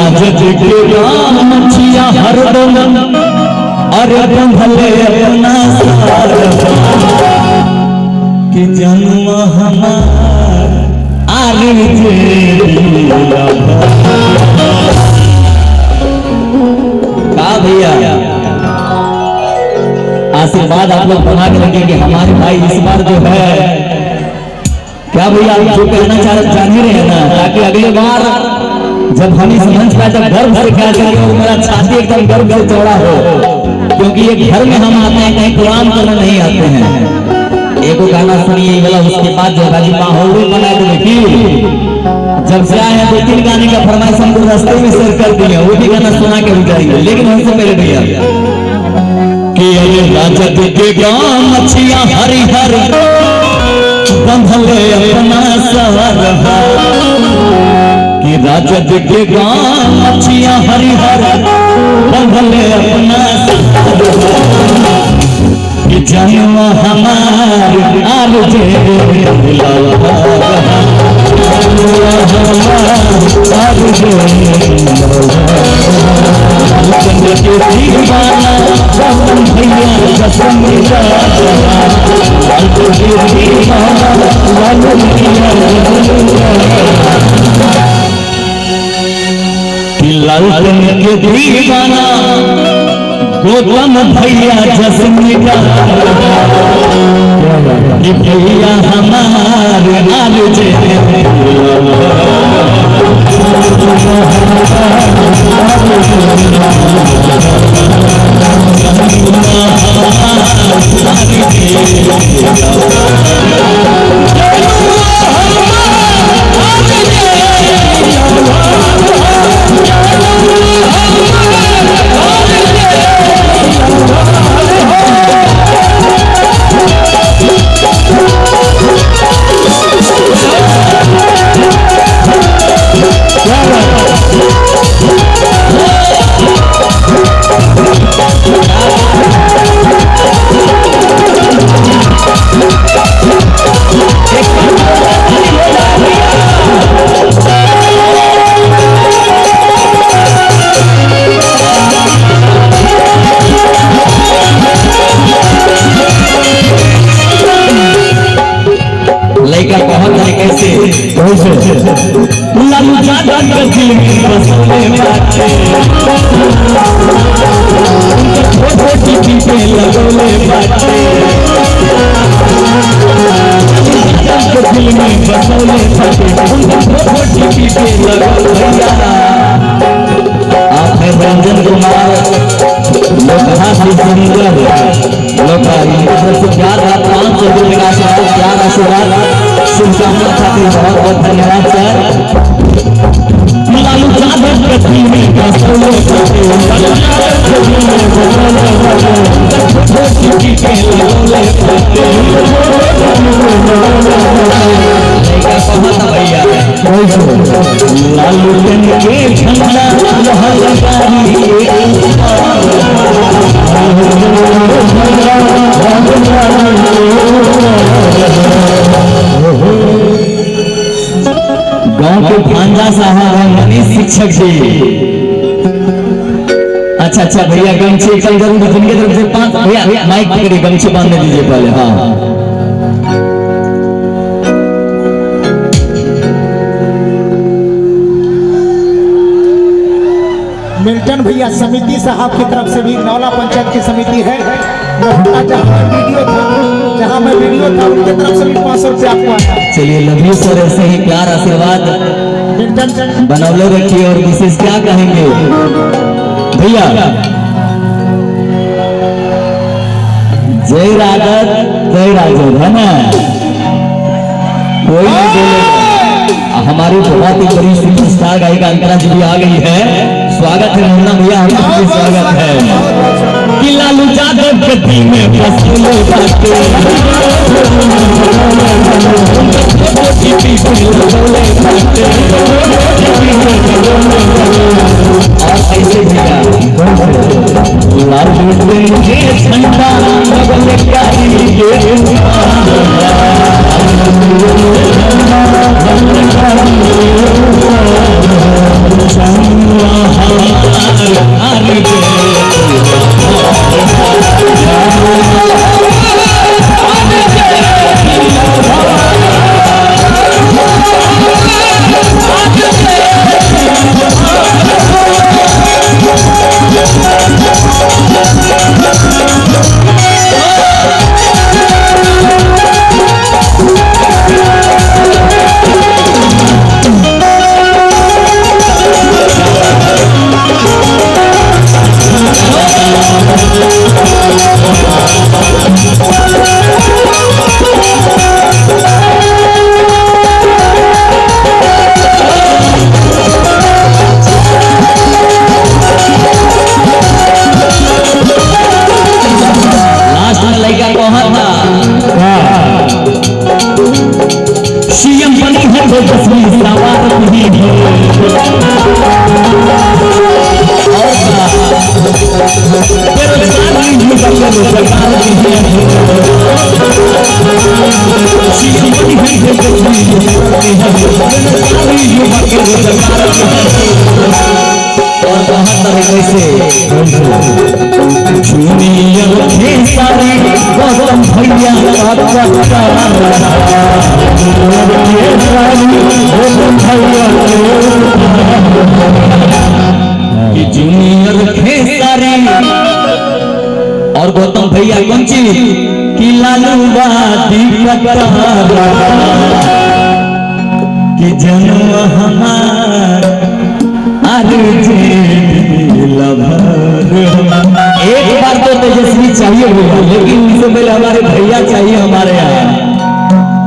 राजत के राम छिया हरदम अरे बंधले अपना सार कि जन्म हमार आरे जे का भैया आशीर्वाद आप लोग बना के रखें कि हमारे भाई इस बार जो है क्या भैया आप जो कहना चाह ही रहे हैं ना, ताकि अगली बार जब हम इस मंच पर जब गर्व से कह सकें और मेरा छाती एकदम गर्व से चौड़ा हो, क्योंकि ये घर में हम आते हैं, कहीं कुरान करने नहीं आते हैं। एक गाना सुनिए वाला, उसके बाद जो है माहौल बना के देखिए। जब से आए हैं 2-3 गाने का फरमाइश हमको रास्ते में शेयर कर दिए, वो भी गाना सुना के जाएंगे। लेकिन हमसे पहले भैया कि राजत के गांव मछिया हरिहर बंधले अपना सहार कि राजत के गांव मछिया हरिहर बंधले अपना कि जन्म हमार आरजे दीवाना भैया कसम लालटन के दीवाना गौतम भैया जसमी का भैया हमारे आरजे लालू जादा के दिल में बसले बाटे छोटी पीपे लगोले बाटे के दिल में बसले बाटे छोटी पीपे लगोले भैया आप है रंजन कुमार लोकहा सुंदर लोका इनसे प्यार 500 रुपये का प्यार आशीर्वाद शुभकामना खातिर बहुत बहुत धन्यवाद सर। लालू यादव के दिल में बसले भैया लालू के झंडा गांव के भांजा साहब हैं मनीष शिक्षक जी। अच्छा भैया गमछे कल जरूर जिनके तरफ से 5 भैया माइक पकड़िए, गमछे बांधने दीजिए पहले। हाँ मिल्टन भैया समिति साहब की तरफ से भी नौला पंचायत की समिति है, जहाँ मैं वीडियो था उनकी तरफ से भी 500 रुपया आपको आया। चलिए लंबी सर ऐसे ही प्यार आशीर्वाद बनौले रखिए। और विशेष क्या कहेंगे भैया, जय राजद जय राजद है ना, कोई नहीं बोलेगा। हमारी बहुत ही बड़ी सुपरस्टार गायिका अंतरा जी भी आ गई है। स्वागत है मुन्ना भैया, आपका स्वागत है। कि लालू यादव के दिल में बसले बाटे और ऐसे भैया लालू के झंडा बगल का रोजगार दी है सीएम बनी है तेजस्वी युवा के रोजगार दी है और कहां तरीके से जूनियर खेसारी गौतम भैया कि जूनियर खेसारी और गौतम भैया कौन चीज कि लालू बाती कि जन्म हमार एक बार तो तेजस्वी चाहिए होगा, लेकिन उससे पहले हमारे भैया चाहिए हमारे यहाँ,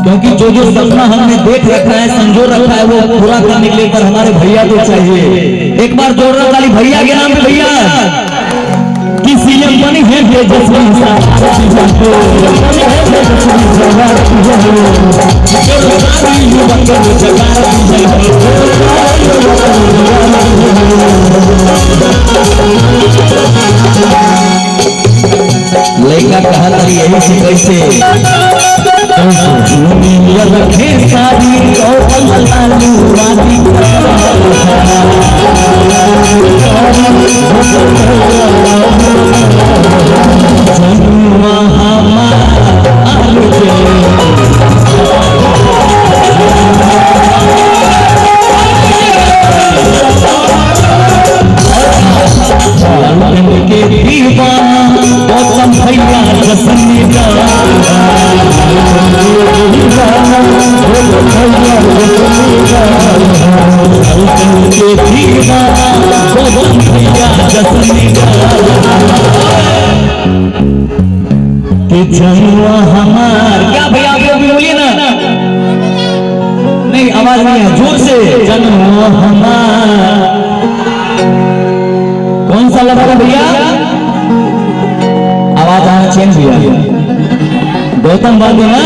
क्योंकि जो जो सपना हमने देख रखा है, संजो रखा है, वो पूरा करने के लिए पर हमारे भैया तो चाहिए। एक बार जोरदार ताली भैया के नाम पे भैया कि सीएम बनी है तेजस्वी लड़का कहा तरी यही से कैसे रखे सारी गौतम लालू वादी के दीवाना गौतम भैया पसंदीदा के दीवाना गौतम भैया पसंदीदा कि जनुआ हमार क्या भैया आप लोग भी बोलिए ना, नहीं आवाज नहीं है, जोर से जनुआ हमार कौन सा लगा था भैया, आवाज आना चेंज हुआ, गौतम बात है ना